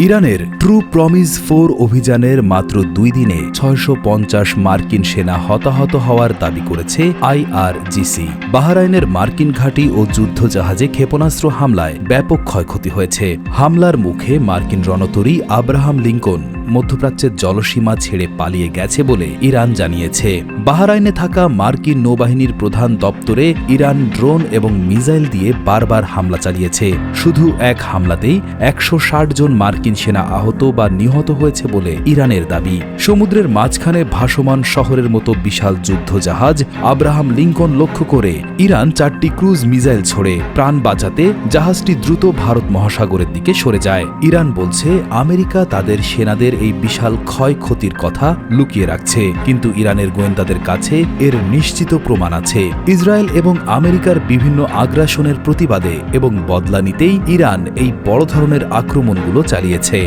ইরানের true promise 4 অভিযানের মাত্র 2 দিনে 650 মার্কিন সেনা হতাহত হওয়ার দাবি করেছে আইআরজিসি। বাহরাইনের মার্কিন ঘাঁটি ও যুদ্ধজাহাজে ক্ষেপণাস্ত্র হামলায় ব্যাপক ক্ষয়ক্ষতি হয়েছে। হামলার মুখে মার্কিন রণতরী আব্রাহাম লিঙ্কন মধ্যপ্রাচ্যের জলসীমা ছেড়ে পালিয়ে গেছে বলে ইরান জানিয়েছে। বাহরাইনে থাকা মার্কিন নৌবাহিনীর প্রধান দপ্তরে ইরান ড্রোন এবং মিসাইল দিয়ে বারবার হামলা চালিয়েছে। শুধু এক হামলাতেই 160 জন মার্কিন সেনা আহত বা নিহত হয়েছে বলে ইরানের দাবি। সমুদ্রের মাঝখানে ভাসমান শহরের মতো বিশাল যুদ্ধজাহাজ আব্রাহাম লিঙ্কন লক্ষ্য করে ইরান 4টি ক্রুজ মিসাইল ছোড়ে। প্রাণ বাঁচাতে জাহাজটি দ্রুত ভারত মহাসাগরের দিকে সরে যায়। ইরান বলছে আমেরিকা তাদের সেনাদের এই বিশাল ক্ষয়ক্ষতির কথা লুকিয়ে রাখছে, কিন্তু ইরানের গোয়েন্দাদের কাছে এর নিশ্চিত প্রমাণ আছে। ইসরায়েল এবং আমেরিকার বিভিন্ন আগ্রাসনের প্রতিবাদে এবং বদলা নিতেই ইরান এই বড় ধরনের আক্রমণগুলো চালিয়েছে।